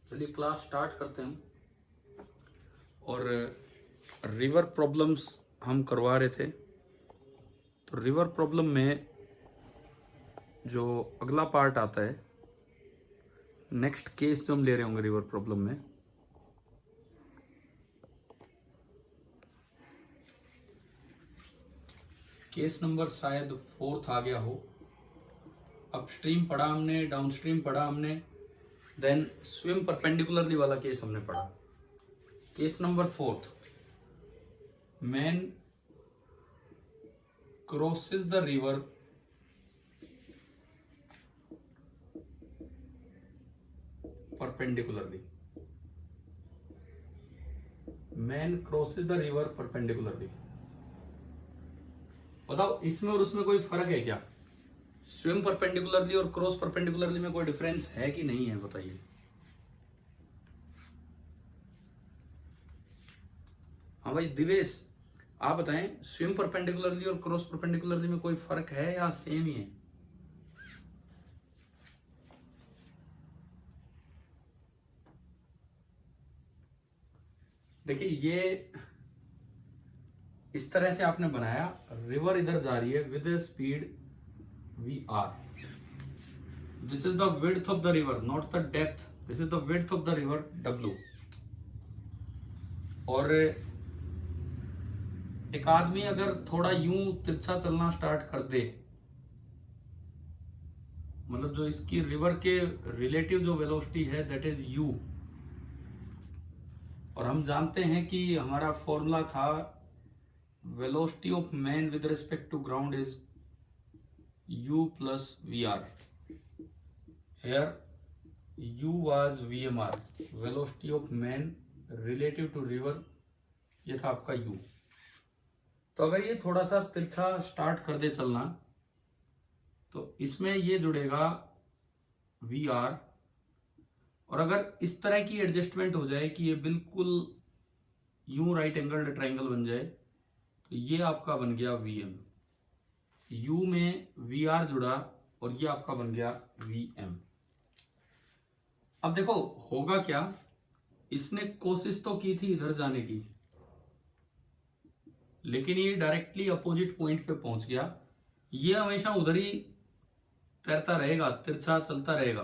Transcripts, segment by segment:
चलिए class start करते हैं। और रिवर प्रॉब्लम्स हम करवा रहे थे, तो रिवर प्रॉब्लम में जो अगला पार्ट आता है, नेक्स्ट केस जो हम ले रहे होंगे रिवर प्रॉब्लम में, केस नंबर शायद 4 आ गया हो। अपस्ट्रीम पढ़ा हमने, डाउनस्ट्रीम पढ़ा हमने, देन स्विम परपेंडिकुलरली वाला केस हमने पढ़ा। Case number 4, man crosses the river perpendicularly. Man crosses the river perpendicularly. बताओ इसमें और उसमें कोई फर्क है क्या? स्विम परपेंडिकुलरली और क्रॉस परपेंडिकुलरली में कोई डिफरेंस है कि नहीं है, बताइए। हाँ भाई दिवेश, आप बताएं, स्विम परपेंडिकुलरली और क्रॉस परपेंडिकुलरली में कोई फर्क है या सेम ही है? देखिए ये इस तरह से आपने बनाया, रिवर इधर जा रही है with speed V R, this is the width of the river, not the depth, this is the width of the river W। और एक आदमी अगर थोड़ा यूं तिरछा चलना स्टार्ट कर दे, मतलब जो इसकी रिवर के रिलेटिव जो वेलोसिटी है दैट इज u, और हम जानते हैं कि हमारा फॉर्मूला था velocity of man with respect to ground is u plus V R. Here u was VMR, velocity of man relative to river, ये था आपका u। तो अगर ये थोड़ा सा तिरछा स्टार्ट कर दे चलना, तो इसमें ये जुड़ेगा VR, और अगर इस तरह की एडजस्टमेंट हो जाए कि ये बिल्कुल यूं राइट एंगल्ड ट्रायंगल बन जाए, तो ये आपका बन गया VM। U में VR जुड़ा और ये आपका बन गया VM। अब देखो होगा क्या, इसने कोशिश तो की थी इधर जाने की, लेकिन ये डायरेक्टली अपोजिट पॉइंट पे पहुंच गया। ये हमेशा उधर ही तैरता रहेगा, तिरछा चलता रहेगा,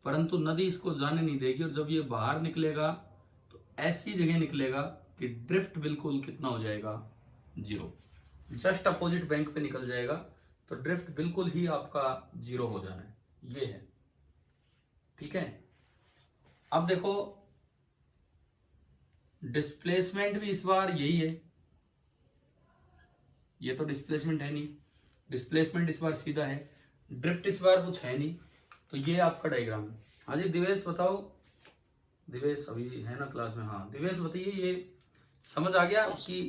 परंतु नदी इसको जाने नहीं देगी। और जब ये बाहर निकलेगा तो ऐसी जगह निकलेगा कि ड्रिफ्ट बिल्कुल कितना हो जाएगा, 0, जस्ट अपोजिट बैंक पे निकल जाएगा, तो ड्रिफ्ट बिल्कुल ही आपका 0 हो जाना है, ये है। ठीक है, अब देखो डिस्प्लेसमेंट भी इस बार यही है, ये तो डिस्प्लेसमेंट है नहीं, डिस्प्लेसमेंट इस बार सीधा है, ड्रिफ्ट इस बार कुछ है नहीं, तो ये आपका डायग्राम है। हाँ जी दिवेश बताओ, दिवेश अभी है ना क्लास में? हाँ दिवेश बताइए, ये समझ आ गया कि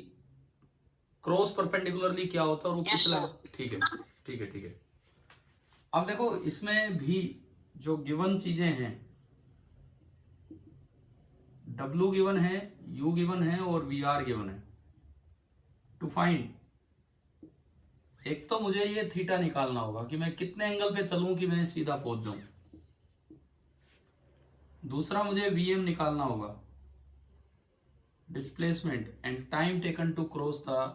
क्रॉस परपेंडिकुलरली क्या होता है और वो पिछला? ठीक है ठीक है ठीक है। अब देखो इसमें भी जो गिवन चीजें हैं, W गिवन है, U गिवन है और VR गिवन है। टू फाइंड, एक तो मुझे ये थीटा निकालना होगा कि मैं कितने एंगल पे चलूं कि मैं सीधा पहुंच जाऊं। दूसरा मुझे VM निकालना होगा, displacement and time taken to cross the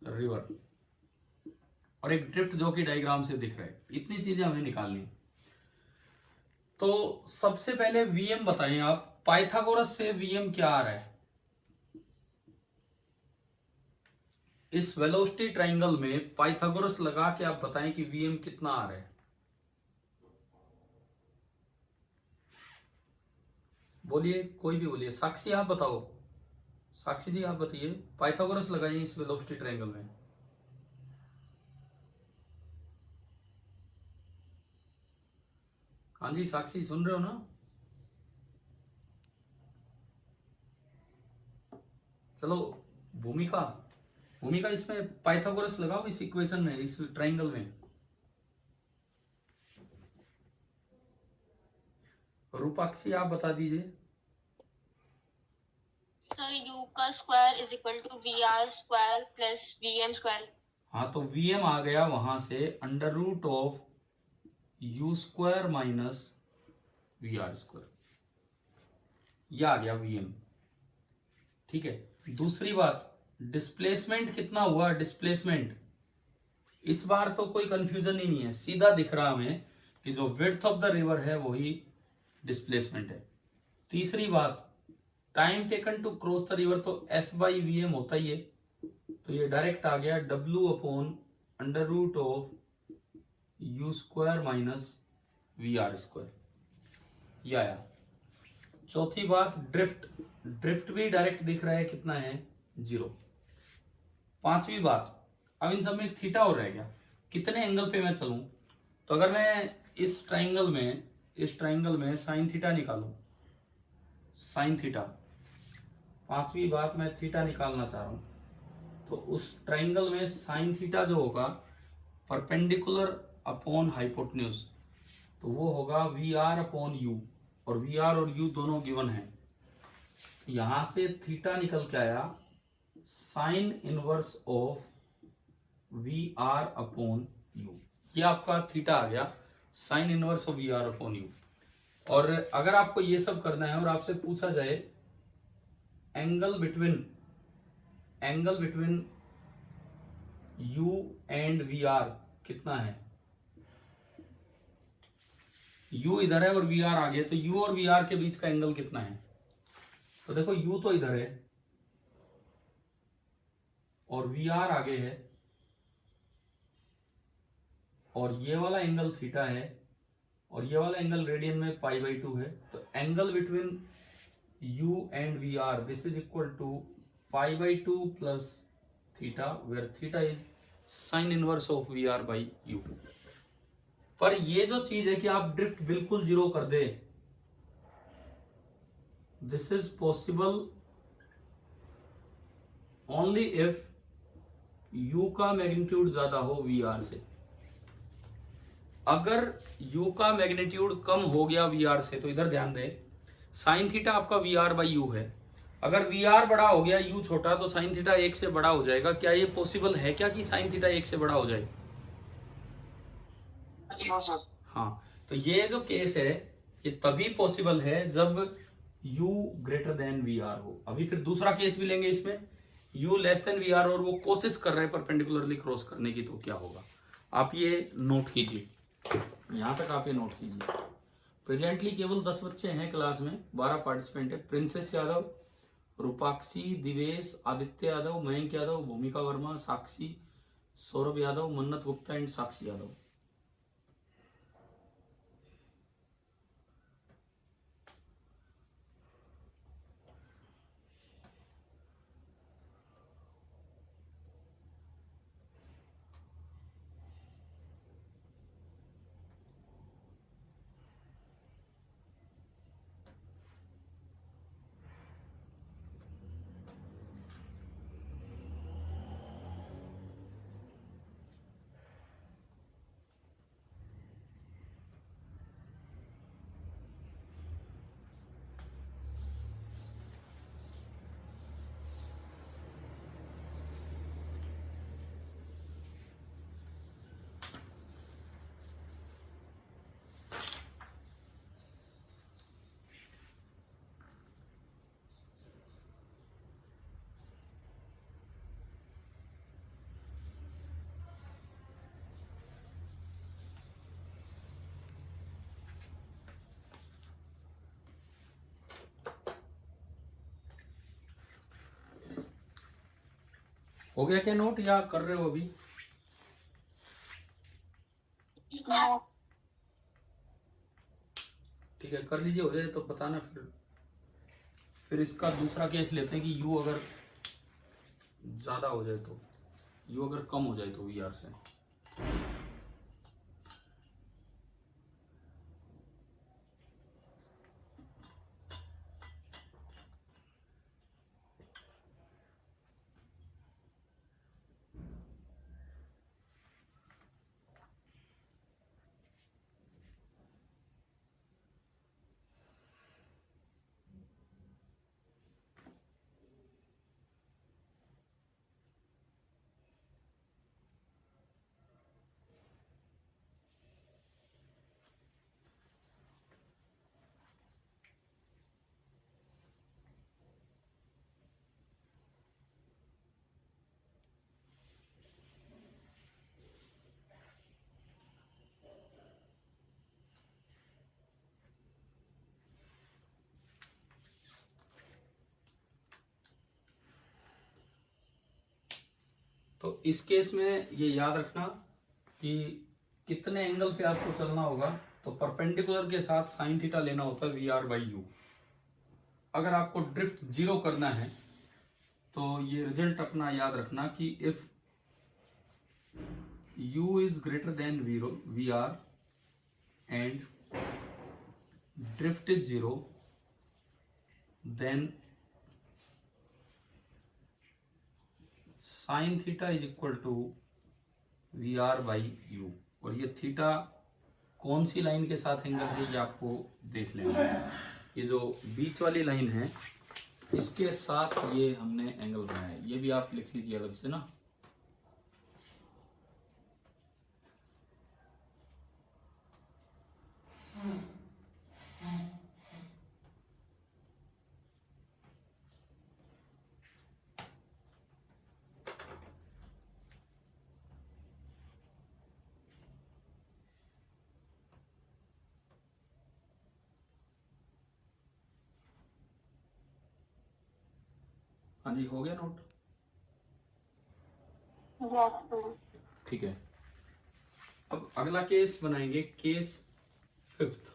river, और एक ड्रिफ्ट जो कि डायग्राम से दिख रहा है। इतनी चीजें हमें निकालनी। तो सबसे पहले VM बताएं आप, पाइथागोरस से VM क्या आ रहा है? इस वेलोसिटी ट्रायंगल में पाइथागोरस लगा के आप बताएं कि VM कितना आ रहा है। बोलिए, कोई भी बोलिए। साक्षी आप बताओ, साक्षी जी आप बताइए, पाइथागोरस लगाइए इस वेलोसिटी ट्रायंगल में। हाँ जी साक्षी सुन रहे हो ना? चलो भूमिका, भूमिका इसमें पाइथागोरस लगाओ इस इक्वेशन में, इस ट्रायंगल में। रूपाक्षी आप बता दीजिए। सर u का square is equal to VR square plus VM square. हाँ तो VM आ गया वहां से under root of U square minus V R square, यह आ गया वीएम। ठीक है, दूसरी बात, डिस्प्लेसमेंट कितना हुआ, डिस्प्लेसमेंट इस बार तो कोई कंफ्यूजन ही नहीं है, सीधा दिख रहा हमें कि जो विड्थ ऑफ द रिवर है वही डिस्प्लेसमेंट है। तीसरी बात, time taken to cross the river तो एस बाई वी एम होता ही है, तो ये डायरेक्ट आ गया W upon under root of U square minus V R square, ये आया। चौथी बात, ड्रिफ्ट, ड्रिफ्ट भी डायरेक्ट दिख रहा है, कितना है, 0। पांचवी बात, अब इन सब में एक थीटा और रह गया, कितने एंगल पे मैं चलूं, तो अगर मैं इस ट्राइंगल में साइन थीटा निकालूं, साइन थीटा, पांचवी बात मैं थीटा निकालना चाह रहा हूं, तो उस ट्राइंगल में साइन थीटा जो होगा परपेंडिकुलर अपॉन हाइपोटेन्यूज, तो वो होगा वी आर अपॉन यू, और वी आर और यू दोनों गिवन है, यहां से थीटा निकल के आया sine inverse of V R upon U, ये आपका थीटा आ गया, sine inverse of V R upon U. और अगर आपको ये सब करना है और आपसे पूछा जाए angle between U and V R कितना है, u इधर है और वी आर आगे, तो u और वी आर के बीच का एंगल कितना है, तो देखो u तो इधर है और वी आर आगे है, और ये वाला एंगल थीटा है, और ये वाला एंगल रेडियन में पाई बाई 2 है, तो angle between u and V R this is equal to pi by 2 plus theta, where theta is sine inverse of V R by U. पर ये जो चीज है कि आप ड्रिफ्ट बिल्कुल 0 कर दे, this is possible only if u का मैग्नीट्यूड ज्यादा हो वी आर से। अगर u का मैग्नीट्यूड कम हो गया वी आर से, तो इधर ध्यान दें, साइन थीटा आपका वी आर बाई यू है, अगर वी आर बड़ा हो गया u छोटा, तो साइन थीटा 1 से बड़ा हो जाएगा। क्या ये पॉसिबल है क्या कि साइन थीटा 1 से बड़ा हो जाए? हाँ, तो ये जो केस है ये तभी पॉसिबल है जब u greater than V R हो। अभी फिर दूसरा केस भी लेंगे, इसमें u less than V R और वो कोशिश कर रहे हैं परपेंडिकुलरली क्रॉस करने की, तो क्या होगा आप ये नोट कीजिए, यहां तक आप ये नोट कीजिए। प्रेजेंटली केवल 10 बच्चे हैं क्लास में, 12 पार्टिसिपेंट है। प्रिंसेस यादव, रूपाक्षी, दिवेश, आदित्य यादव, मयंक यादव, भूमिका वर्मा, साक्षी, सौरभ यादव, मन्नत गुप्ता एंड साक्षी यादव। हो गया क्या नोट, या कर रहे हो अभी? ठीक है, कर लीजिए, हो जाए तो बताना। फिर इसका दूसरा केस लेते हैं कि u अगर ज्यादा हो जाए, तो u अगर कम हो जाए तो वी आर से। इस केस में ये याद रखना कि कितने एंगल पे आपको चलना होगा। तो परपेंडिकुलर के साथ साइन थीटा लेना होता है VR/U। अगर आपको ड्रिफ्ट 0 करना है तो ये रिजल्ट अपना याद रखना कि if U is greater than VR and drift is 0, then sin theta is equal to VR/U। और ये थीटा कौन सी लाइन के साथ एंगल है ये आपको देख लेना है। ये जो बीच वाली लाइन है इसके साथ ये हमने एंगल बनाया है, ये भी आप लिख लीजिए अलग से ना। हाँ जी, हो गया नोट? Yes. ठीक है, अब अगला केस बनाएंगे, केस 5th।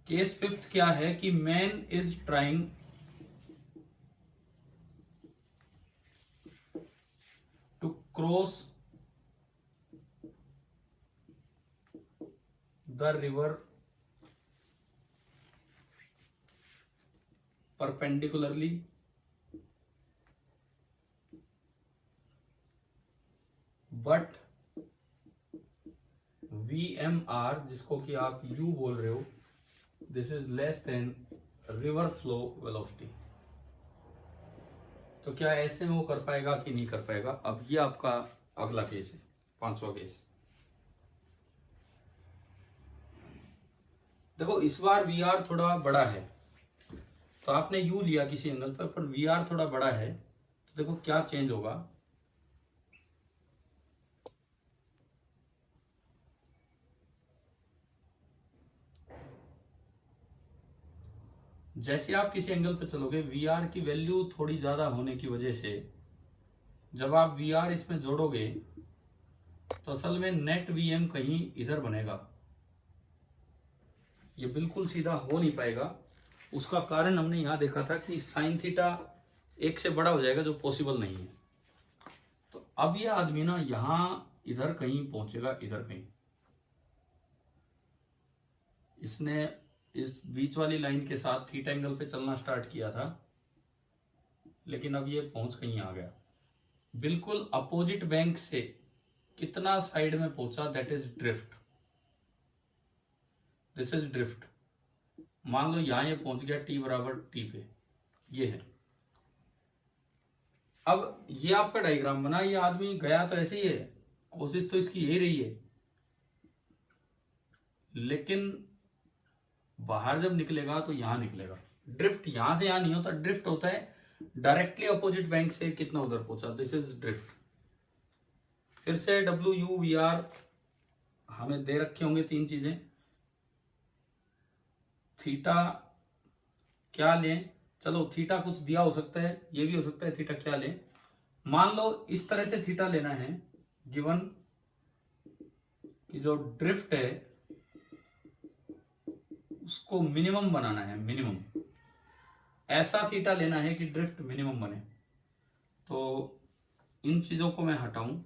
केस 5th क्या है कि man is trying to cross the river perpendicularly but VMR, जिसको कि आप U बोल रहे हो, this is less then river flow velocity. तो क्या ऐसे में वो कर पाएगा कि नहीं कर पाएगा? अब ये आपका अगला केस है, 5वां केस। देखो इस बार VR थोड़ा बड़ा है, तो आपने U लिया किसी एंगल पर VR थोड़ा बड़ा है, तो देखो क्या चेंज होगा। जैसे आप किसी एंगल पर चलोगे VR की वैल्यू थोड़ी ज्यादा होने की वजह से जब आप VR इसमें जोड़ोगे तो असल में नेट VM कहीं इधर बनेगा, ये बिल्कुल सीधा हो नहीं पाएगा। उसका कारण हमने यहां देखा था कि साइन थीटा 1 से बड़ा हो जाएगा, जो पॉसिबल नहीं है। तो अब ये आदमी ना यहां इधर कहीं पहुंचेगा, इधर कहीं। इसने इस बीच वाली लाइन के साथ थीटा एंगल पे चलना स्टार्ट किया था, लेकिन अब ये पहुंच कहीं आ गया। बिल्कुल अपोजिट बैंक से कितना साइड में पहुंचा, that is drift. This is drift. मान लो यहां ये पहुंच गया T=T पे, ये है। अब ये आपका डायग्राम बना, ये आदमी गया तो ऐसे ही है, कोशिश तो इसकी यही रही है, लेकिन बाहर जब निकलेगा तो यहां निकलेगा। ड्रिफ्ट यहां से यहां नहीं होता, ड्रिफ्ट होता है डायरेक्टली अपोजिट बैंक से कितना उधर पहुंचा, दिस इज ड्रिफ्ट। फिर से WU/VR हमें दे रखे होंगे 3 चीजें। थीटा क्या लें? चलो थीटा कुछ दिया हो सकता है, ये भी हो सकता है थीटा क्या लें। मान लो इस तरह से थीटा लेना है, गिवन कि जो ड्रिफ्ट है उसको मिनिमम बनाना है, मिनिमम। ऐसा थीटा लेना है कि ड्रिफ्ट मिनिमम बने। तो इन चीजों को मैं हटाऊं,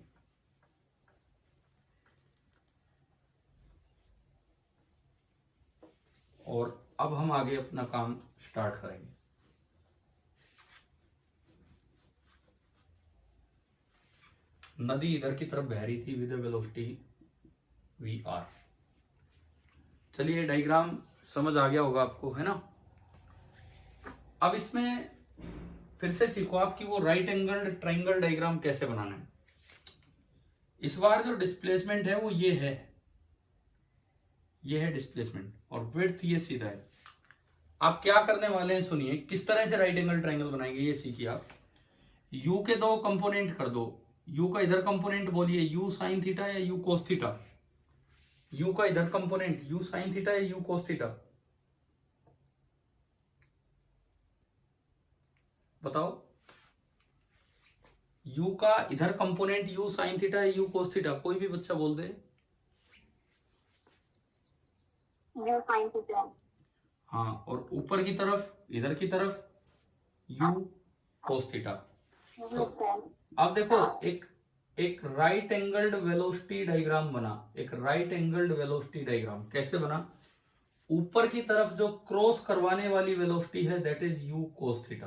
और अब हम आगे अपना काम स्टार्ट करेंगे। नदी इधर की तरफ बह रही थी विद वेलोसिटी VR। चलिए डायग्राम समझ आ गया होगा आपको, है ना? अब इसमें फिर से सीखो आप कि वो राइट एंगल ट्राइंगल डायग्राम कैसे बनाना है। इस बार जो डिस्प्लेसमेंट है वो ये है डिस्प्लेसमेंट, और विड्थ ये सीधा है। आप क्या करने वाले हैं सुनिए, किस तरह से राइट एंगल ट्राइंगल बनाएंगे ये सीखिए आप। U के 2 कंपोनेंट कर दो। U का इधर कंपोनेंट बोलिए U साइन थीटा या U कोस थीटा। U का इधर कंपोनेंट U साइन थीटा या U कोस थीटा। बताओ, u का इधर कंपोनेंट u साइन थीटा है, u कोस थीटा, कोई भी बच्चा बोल दे। U sin theta. हाँ, और ऊपर की तरफ, इधर की तरफ u कोस थीटा। तो अब देखो, एक राइट एंगल्ड वेलोसिटी डायग्राम बना, एक राइट एंगल्ड वेलोसिटी डायग्राम कैसे बना? ऊपर की तरफ जो क्रॉस करवाने वाली वेलोसिटी है that is u cos theta,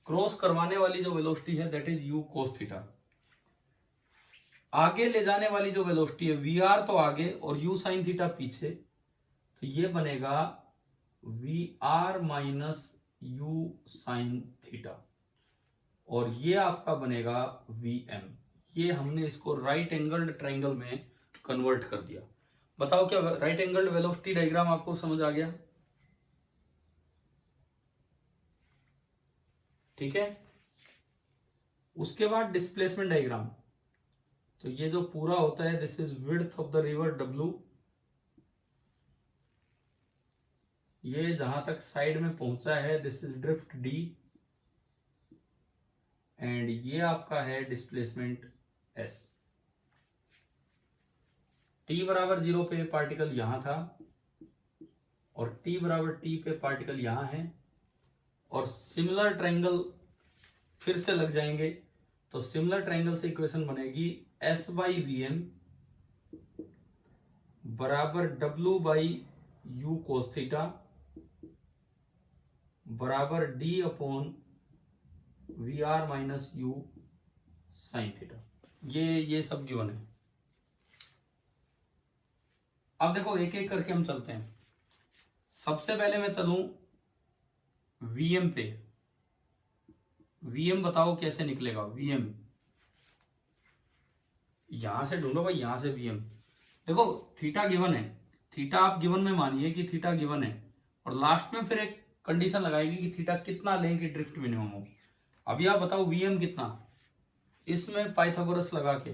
cross करवाने वाली जो वेलोसिटी है that is u cos theta. आगे ले जाने वाली जो वेलोसिटी है vr तो आगे और u sin थीटा पीछे, तो ये बनेगा vr minus u sin theta, और ये आपका बनेगा Vm। ये हमने इसको राइट एंगल्ड ट्रायंगल में कन्वर्ट कर दिया। बताओ क्या राइट एंगल्ड वेलोसिटी डायग्राम आपको समझ आ गया? ठीक है। उसके बाद डिस्प्लेसमेंट डायग्राम, तो ये जो पूरा होता है this is width of the river W, ये जहां तक साइड में पहुंचा है this is drift D, and ये आपका है डिस्प्लेसमेंट S। t बराबर 0 पे पार्टिकल यहां था और t बराबर t पे पार्टिकल यहां है, और सिमिलर ट्रायंगल फिर से लग जाएंगे, तो सिमिलर ट्रायंगल से इक्वेशन बनेगी S बाई Vm बराबर W by U cos theta बराबर D upon VR minus U sine theta. ये सब गिवन है। अब देखो एक एक करके हम चलते हैं। सबसे पहले मैं चलूं Vm पे। Vm बताओ कैसे निकलेगा? Vm यहां से ढूंढो भाई, यहां से Vm। देखो थीटा गिवन है, थीटा आप गिवन में मानिए कि थीटा गिवन है, और लास्ट में फिर एक कंडीशन लगाएगी कि थीटा कितना लें कि ड्रिफ्ट मिनिमम हो। अभी आप बताओ Vm कितना, इसमें पाइथागोरस लगा के।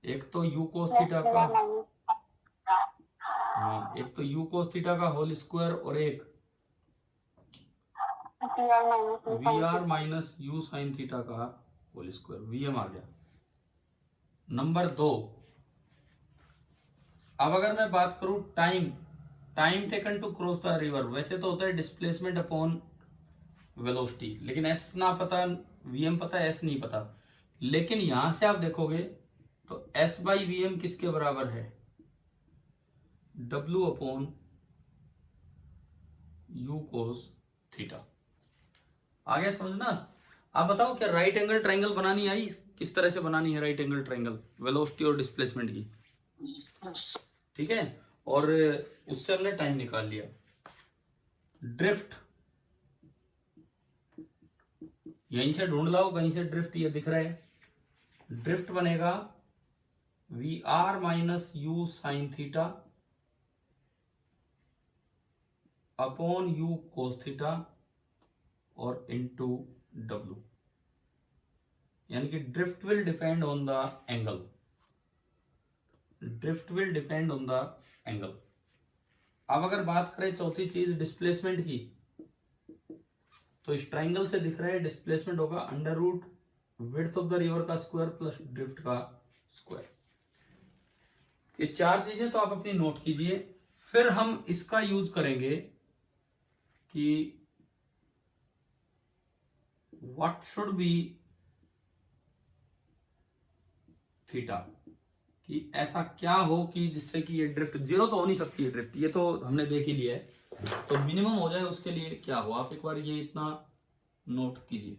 एक तो u cos थीटा का, हाँ एक तो u cos थीटा का होल स्क्वायर, और एक VR minus u sine theta का होल स्क्वायर। Vm आ गया। नंबर 2, अब अगर मैं बात करूं time taken to cross the river, वैसे तो होता है डिस्प्लेसमेंट अपॉन वेलोसिटी, लेकिन एस ना पता, Vm पता, एस नहीं पता। लेकिन यहां से आप देखोगे तो S बाई Vm किसके बराबर है? W upon U cos theta. आगे समझना। आप बताओ क्या राइट एंगल ट्रायंगल बनानी आई? किस तरह से बनानी है राइट एंगल ट्रायंगल वेलोसिटी और डिस्प्लेसमेंट की? ठीक है, और उससे हमने टाइम निकाल लिया। ड्रिफ्ट यहीं से ढूंढ लाओ, कहीं से ड्रिफ्ट ये दिख रहा है, ड्रिफ्ट बनेगा VR minus U sine theta upon U cos theta और इनटू W, यानी कि drift will depend on the angle, drift will depend on the angle. अब अगर बात करें चौथी चीज डिस्प्लेसमेंट की, तो इस ट्रायंगल से दिख रहा है डिस्प्लेसमेंट होगा under root width of the river का स्क्वायर प्लस ड्रिफ्ट का स्क्वायर। ये चार चीजें तो आप अपनी नोट कीजिए। फिर हम इसका यूज करेंगे कि व्हाट शुड बी थीटा, कि ऐसा क्या हो कि जिससे कि ये ड्रिफ्ट, जीरो तो हो नहीं सकती है ड्रिफ्ट, ये तो हमने देख ही लिया है, तो मिनिमम हो जाए उसके लिए क्या हो, आप एक बार ये इतना नोट कीजिए।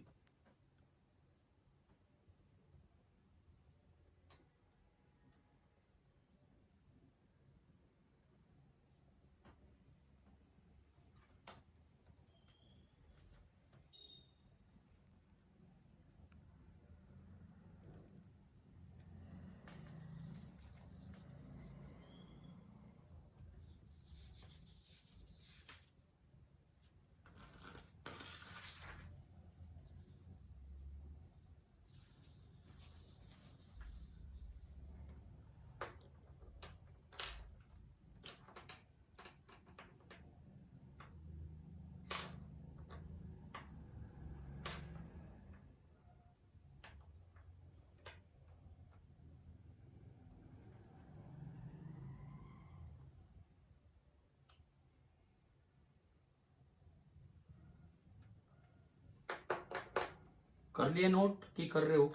कर लिए नोट कि कर रहे हो?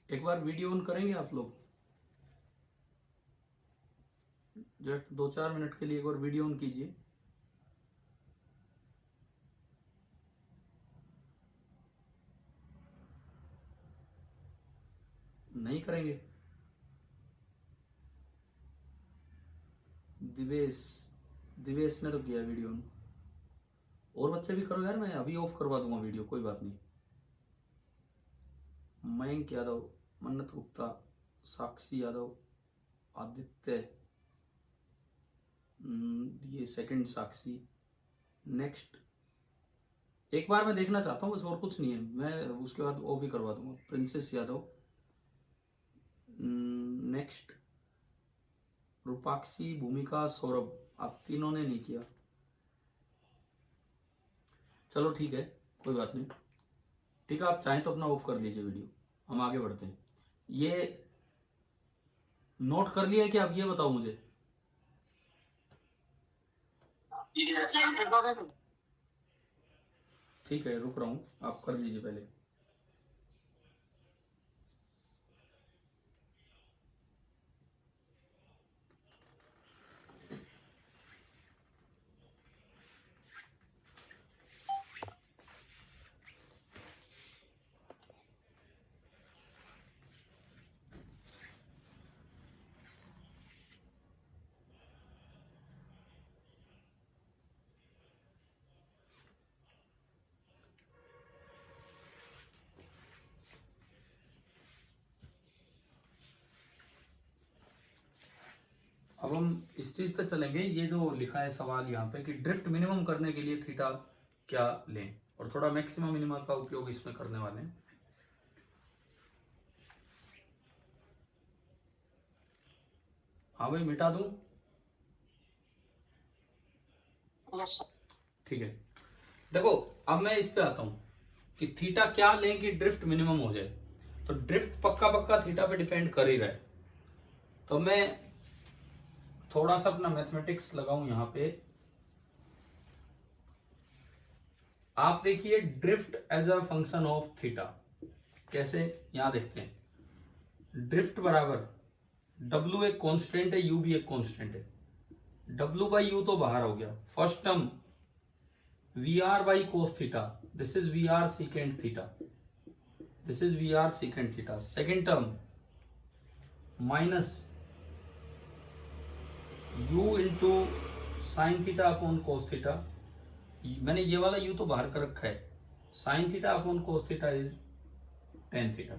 एक बार वीडियो ऑन करेंगे आप लोग? जस्ट 2-4 मिनट के लिए एक बार वीडियो ऑन कीजिए। नहीं करेंगे? दिवेश, दिवेश ने तो किया वीडियो ऑन। और बच्चे भी करो यार, मैं अभी ऑफ करवा दूंगा वीडियो, कोई बात नहीं। मयंक यादव, मन्नत गुप्ता, साक्षी यादव, आदित्य, ये सेकंड साक्षी। नेक्स्ट एक बार मैं देखना चाहता हूँ, बस और कुछ नहीं है, मैं उसके बाद वो भी करवा दूंगा। प्रिंसेस यादव, नेक्स्ट रूपाक्षी, भूमिका, सौरभ, आप तीनों ने नहीं किया। चलो ठीक है, कोई बात नहीं। ठीक है, आप चाहें तो अपना ऑफ कर लीजिए वीडियो, हम आगे बढ़ते हैं। ये नोट कर लिया है कि आप ये बताओ मुझे? ठीक है, रुक रहा हूं, आप कर लीजिए पहले। अब हम इस चीज पे चलेंगे, ये जो लिखा है सवाल यहाँ पे कि ड्रिफ्ट मिनिमम करने के लिए थीटा क्या लें, और थोड़ा मैक्सिमम मिनिमम का उपयोग इसमें करने वाले हैं। हाँ भाई, मिटा दूं? ठीक है, देखो अब मैं इस पे आता हूं कि थीटा क्या लें कि ड्रिफ्ट मिनिमम हो जाए। तो ड्रिफ्ट पक्का पक्का थीटा पे डिपेंड कर ही रहा है। तो मैं थोड़ा सा अपना मैथमेटिक्स लगाऊं यहां पे। आप देखिए drift as a function of theta कैसे, यहां देखते हैं। ड्रिफ्ट बराबर W एक कांस्टेंट है, U भी एक कांस्टेंट है। W बाई यू तो बाहर हो गया। First term VR by cos theta, this is VR secant theta, this is VR secant theta. Second term minus U into sine theta upon cos theta, मैंने ये वाला U तो बाहर कर रखा है। Sine theta upon cos theta is tan theta.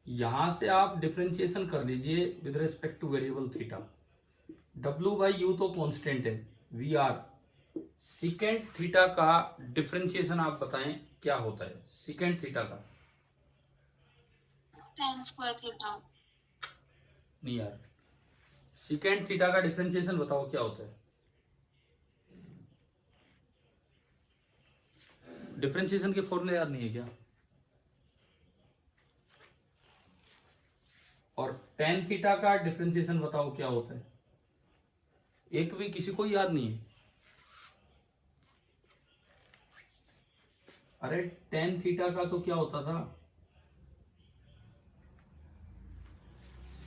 यहां से आप डिफरेंशिएशन कर लीजिए with respect two variable theta. W by you तो कांस्टेंट है, VR सीकेंट थीटा का डिफरेंशिएशन आप बताएं क्या होता है सीकेंट थीटा का? tan square theta. नहीं यार, सीकेंट थीटा का डिफरेंशिएशन बताओ क्या होता है? डिफरेंशिएशन के फॉर्मूले याद नहीं है क्या? और टेन थीटा का डिफरेंशिएशन बताओ क्या होता है? एक भी किसी को याद नहीं है? अरे टेन थीटा का तो क्या होता था?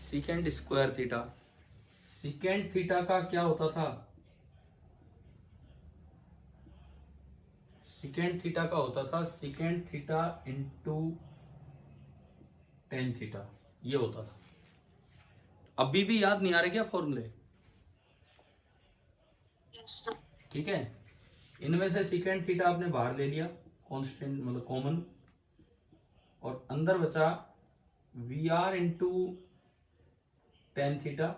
Secant square theta. Secant theta का क्या होता था? सीकेंट थीटा का होता था secant theta into tan theta, ये होता था। अभी भी याद नहीं आ रहे क्या फॉर्मूले? Yes. ठीक है, इनमें से सीकेंट थीटा आपने बाहर ले लिया, कांस्टेंट मतलब कॉमन, और अंदर बचा VR into tan theta.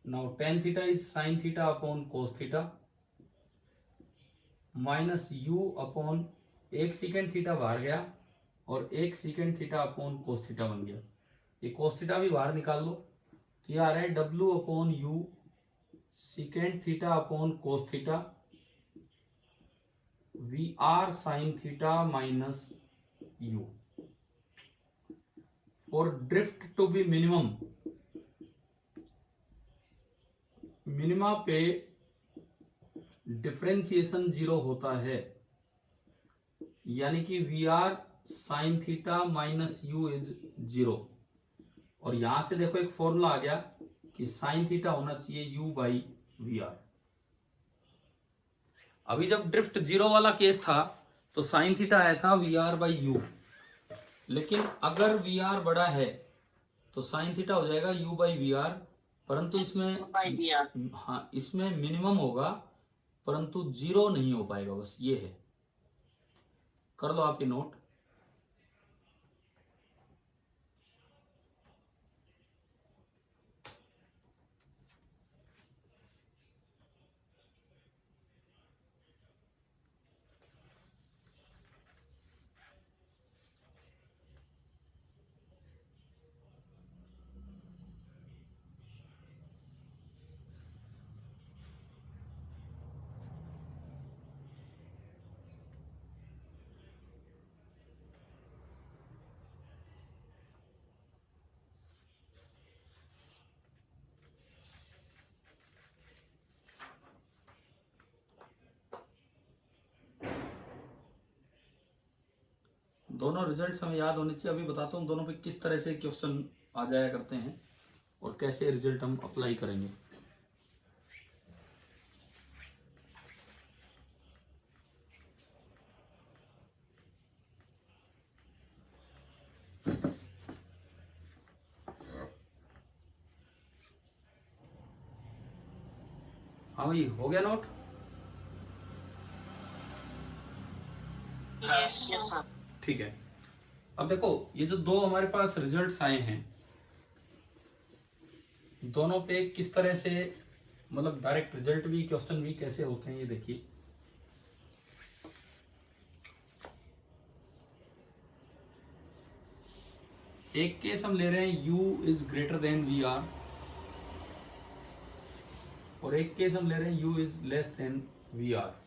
Now tan theta is sine theta upon cos theta minus U upon एक सीकेंट थीटा बाहर गया और एक secant theta upon cos theta बन गया। ये कोस थीटा भी बाहर निकाल लो, तो ये आ रहा है W upon U secant theta upon cos theta VR sine theta minus u. For drift to be minimum, minima पे डिफरेंशिएशन 0 होता है, यानी कि V R sine theta minus U is 0. और यहां से देखो एक फॉर्मूला आ गया कि साइन थीटा होना चाहिए u बाई वी आर. अभी जब ड्रिफ्ट 0 वाला केस था तो साइन थीटा आया था वी आर बाई यू, लेकिन अगर वी आर बड़ा है तो साइन थीटा हो जाएगा u बाई वी आर, परंतु इसमें हाँ इसमें मिनिमम होगा परंतु 0 नहीं हो पाएगा. बस ये है, कर लो आपके नोट. दोनों रिजल्ट हमें याद होने चाहिए. अभी बताता हूँ दोनों पे किस तरह से क्वेश्चन आ जाया करते हैं और कैसे रिजल्ट हम अप्लाई करेंगे. हाँ भाई, हो गया नोट? Yes, sir. ठीक है. अब देखो ये जो दो हमारे पास रिजल्ट्स आए हैं, दोनों पे किस तरह से मतलब डायरेक्ट रिजल्ट भी क्वेश्चन भी कैसे होते हैं ये देखिए. एक केस हम ले रहे हैं u is greater than V R, और एक केस हम ले रहे हैं u is less than V R.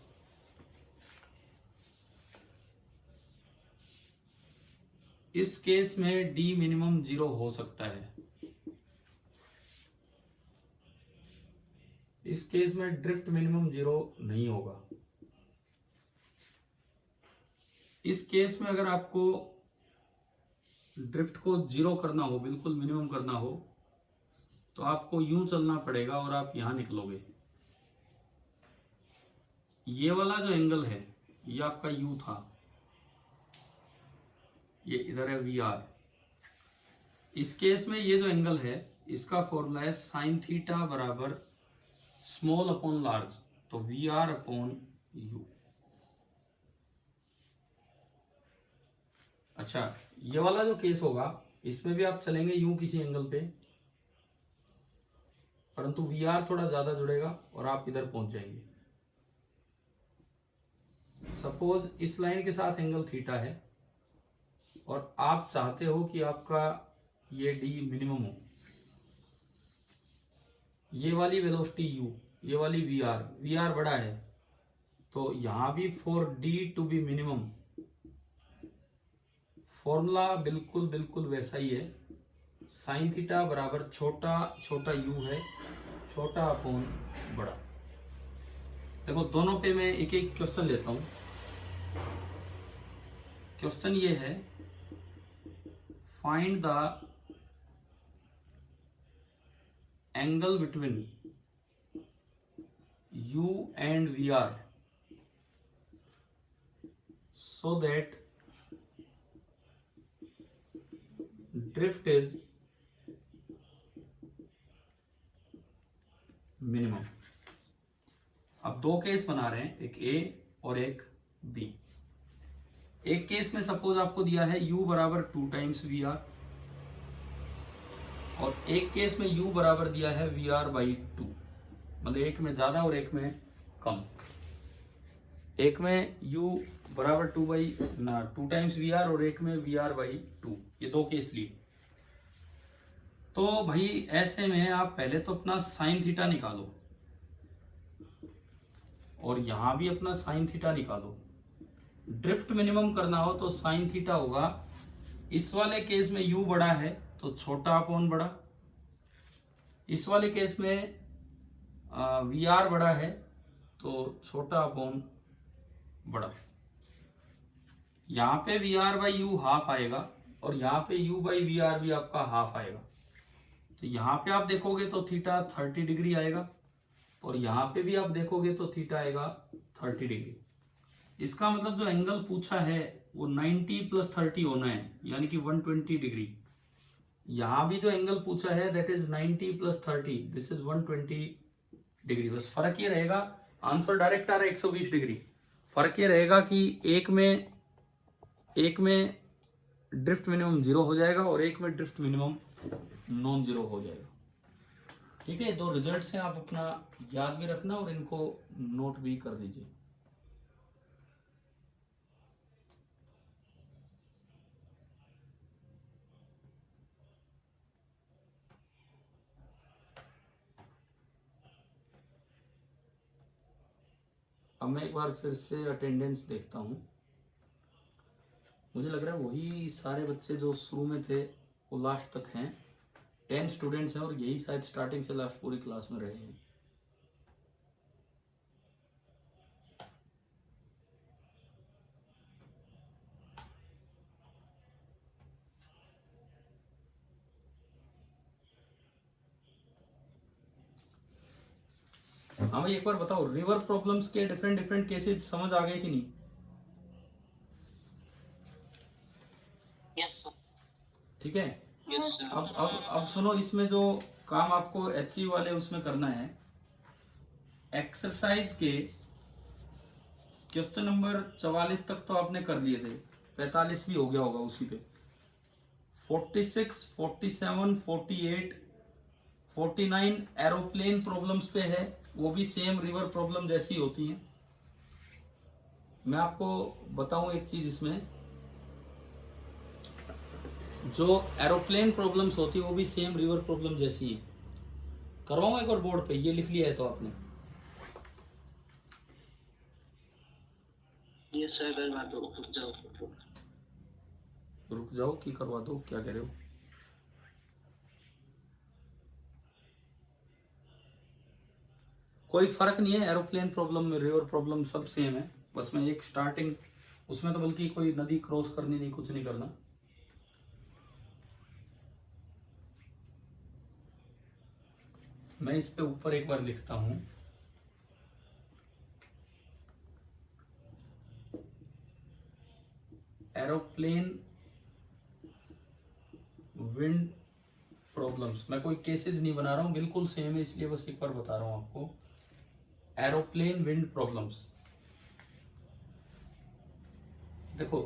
इस केस में d मिनिमम 0 हो सकता है. इस केस में ड्रिफ्ट मिनिमम 0 नहीं होगा. इस केस में अगर आपको ड्रिफ्ट को 0 करना हो, बिल्कुल मिनिमम करना हो, तो आपको यूं चलना पड़ेगा और आप यहां निकलोगे. ये वाला जो एंगल है ये आपका u था, ये इधर है वी आर. इस केस में ये जो एंगल है इसका फॉर्मूला है साइन थीटा बराबर स्मॉल अपॉन लार्ज, तो वी आर अपॉन यू. अच्छा, ये वाला जो केस होगा इसमें भी आप चलेंगे यूं किसी एंगल पे, परंतु वी आर थोड़ा ज्यादा जुड़ेगा और आप इधर पहुंच जाएंगे. सपोज इस लाइन के साथ एंगल थीटा है और आप चाहते हो कि आपका ये डी मिनिमम हो. ये वाली वेलोसिटी u, ये वाली वी आर बड़ा है, तो यहां भी for D to be minimum formula बिल्कुल बिल्कुल वैसा ही है. साइन थीटा बराबर छोटा छोटा u है, छोटा अपॉन बड़ा. देखो दोनों पे मैं एक एक क्वेश्चन लेता हूं. क्वेश्चन ये है, find the angle between u and vr so that drift is minimum. अब दो केस बना रहे हैं, एक A और एक B. एक केस में सपोज आपको दिया है u बराबर 2 टाइम्स वी आर, और एक केस में u बराबर दिया है वी आर बाई 2. मतलब एक में ज्यादा और एक में कम. एक में u बराबर 2 टाइम्स वी आर और एक में वी आर बाई 2. ये दो केस लिए. तो भाई ऐसे में आप पहले तो अपना साइन थीटा निकालो और यहां भी अपना साइन थीटा निकालो. ड्रिफ्ट मिनिमम करना हो तो साइन थीटा होगा, इस वाले केस में u बड़ा है तो छोटा अपॉन बड़ा, इस वाले केस में VR बड़ा है तो छोटा अपॉन बड़ा। यहाँ पे VR बाई यू हाफ आएगा और यहाँ पे u बाई VR भी आपका हाफ आएगा। तो यहाँ पे आप देखोगे तो थीटा 30 डिग्री आएगा और यहाँ पे भी आप देखोगे तो थीटा आएगा 30 डिग्री। इसका मतलब जो एंगल पूछा है वो 90 प्लस 30 होना है, यानी कि 120 डिग्री। यहाँ भी जो एंगल पूछा है that is 90 plus 30, this is 120 degree. बस फर्क ये रहेगा, आंसर डायरेक्ट आ रहा है 120 डिग्री। फर्क ये रहेगा कि एक में ड्रिफ्ट मिनिमम 0 हो जाएगा और एक में ड्रिफ्ट मिनिमम नॉन जीरो हो जाएगा। ठीक है, दो रिजल्ट्स हैं, आप अपना याद भी रखना और इनको नोट भी कर दीजिए। अब मैं एक बार फिर से अटेंडेंस देखता हूं। मुझे लग रहा है वही सारे बच्चे जो शुरू में थे वो लास्ट तक हैं। 10 स्टूडेंट्स हैं और यही शायद स्टार्टिंग से लास्ट पूरी क्लास में रहे हैं। हाँ भाई, एक बार बताओ, रिवर प्रॉब्लम्स के डिफरेंट डिफरेंट केसेस समझ आ गए कि नहीं? Yes sir. ठीक है, यस सर। अब सुनो, इसमें जो काम आपको HC वाले उसमें करना है, एक्सरसाइज के क्वेश्चन नंबर 44 तक तो आपने कर लिए थे, 45 भी हो गया होगा उसी पे। 46, 47, 48, 49 एरोप्लेन प्रॉब्लम्स पे है, वो भी सेम रिवर प्रॉब्लम जैसी होती हैं। मैं आपको बताऊं एक चीज, इसमें जो एरोप्लेन प्रॉब्लम्स होती है वो भी सेम रिवर प्रॉब्लम जैसी है। करवाऊं एक और बोर्ड पे, ये लिख लिया है तो आपने? यस सर, करवा दो, रुक जाओ। रुक जाओ कि करवा दो, क्या कह रहे हो? कोई फर्क नहीं है, एरोप्लेन प्रॉब्लम में रिवर प्रॉब्लम सब सेम है। बस में एक स्टार्टिंग, उसमें तो बल्कि कोई नदी क्रॉस करनी नहीं, कुछ नहीं करना। मैं इस पे ऊपर एक बार लिखता हूं, एरोप्लेन विंड प्रॉब्लम्स। मैं कोई केसेस नहीं बना रहा हूं, बिल्कुल सेम है, इसलिए बस एक बार बता रहा हूं आपको। एरोप्लेन विंड प्रॉब्लम्स, देखो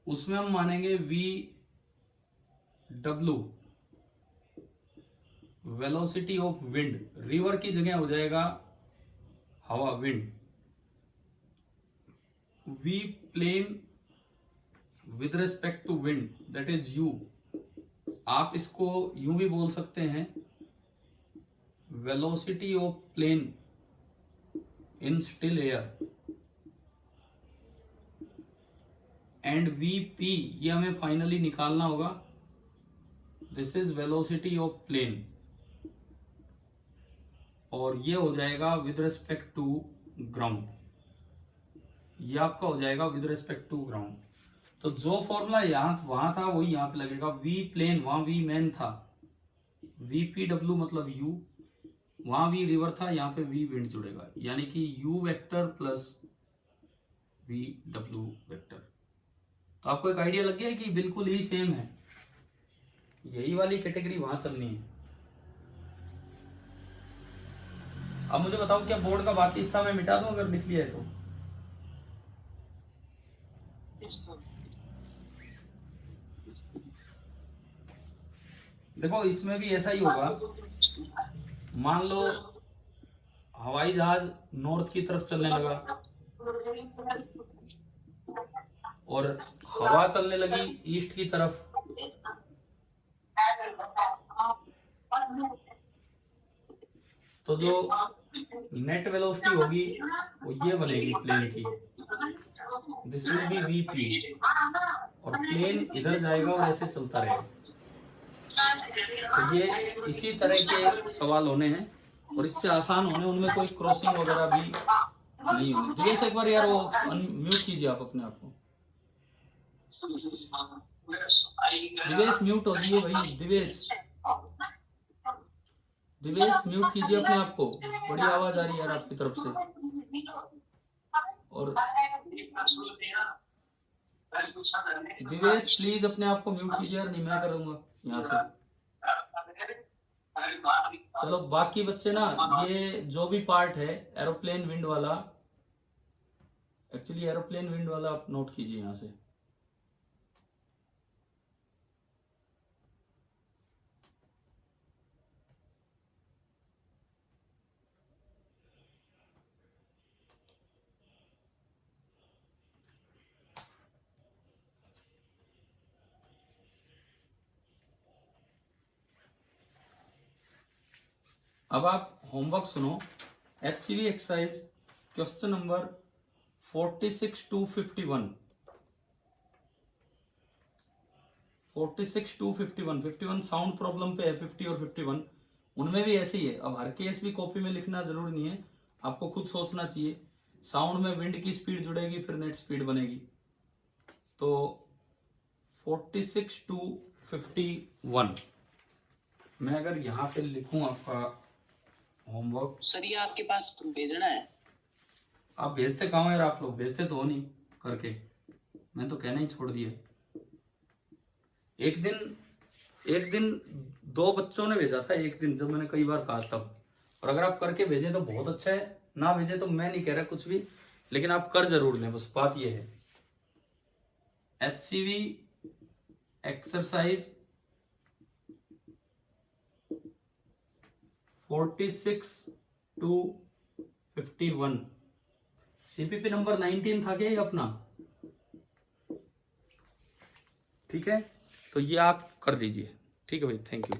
उसमें हम मानेंगे VW velocity of wind, river की जगह हो जाएगा हवा, wind. V plane with respect to wind that is U। आप इसको यूं भी बोल सकते हैं, velocity of plane in still air. And VP, ये हमें फाइनली निकालना होगा, this is velocity of plane, और ये हो जाएगा विद रेस्पेक्ट टू ग्राउंड। ये आपका हो जाएगा विद रेस्पेक्ट टू ग्राउंड। तो जो फॉर्मूला वहां था वही यहां पे लगेगा। V प्लेन, वहां V मैन था, VPW मतलब U, वहां V रिवर था, यहाँ पे V विंड जुड़ेगा, यानी कि U vector plus VW vector. तो आपको एक आइडिया लग गया है कि बिल्कुल ही सेम है, यही वाली कैटेगरी वहां चलनी है। अब मुझे बताओ, क्या बोर्ड का बाकी हिस्सा मैं मिटा दूं अगर लिख लिया है तो? Yes sir. देखो इसमें भी ऐसा ही होगा। मान लो हवाई जहाज नॉर्थ की तरफ चलने लगा और हवा चलने लगी ईस्ट की तरफ, तो जो नेट वेलोसिटी होगी वो ये बनेगी प्लेन की, दिस विल बी वीपी, और प्लेन इधर जाएगा और ऐसे चलता रहेगा। तो ये इसी तरह के सवाल होने हैं और इससे आसान होने, उनमें कोई क्रॉसिंग वगैरह भी नहीं होनी। दिवेश एक बार यार वो म्यूट कीजिए आप अपने आप को। दिवेश म्यूट हो जाइए भाई, दिवेश म्यूट कीजिए अपने आप को, बड़ी आवाज आ रही है यार आपकी तरफ से। और दिवेश प्लीज अपने आप को म्यूट कीजिए यार, नहीं मैं कर दूंगा यहाँ से। चलो बाकी बच्चे ना, ये जो भी पार्ट है एरोप्लेन विंड वाला, एक्चुअली एरोप्लेन विंड वाला आप नोट कीजिए यहाँ से। अब आप होमवर्क सुनो, HCV exercise question number 46 to 51, 46 to 51, 51 sound problem पे है, 50 और 51 उनमें भी ऐसे ही है। अब हर केस भी कॉपी में लिखना जरूरी नहीं है, आपको खुद सोचना चाहिए। साउंड में विंड की स्पीड जुड़ेगी, फिर नेट स्पीड बनेगी। तो 46 to 51 मैं अगर यहाँ पे लिखूं आपका होमवर्क, सर ये आपके पास भेजना है? आप भेजते कहाँ हो यार, आप लोग भेजते तो हो नहीं करके, मैं तो कहना ही छोड़ दिया। एक दिन 2 बच्चों ने भेजा था, एक दिन जब मैंने कई बार कहा तब। और अगर आप करके भेजें तो बहुत अच्छा है, ना भेजे तो मैं नहीं कह रहा कुछ भी, लेकिन आप कर जरूर लें, बस बात यह है। HCV exercise 46 to 51, CPP number 19 था क्या ये अपना? ठीक है, तो ये आप कर दीजिए। ठीक है भाई, थैंक यू।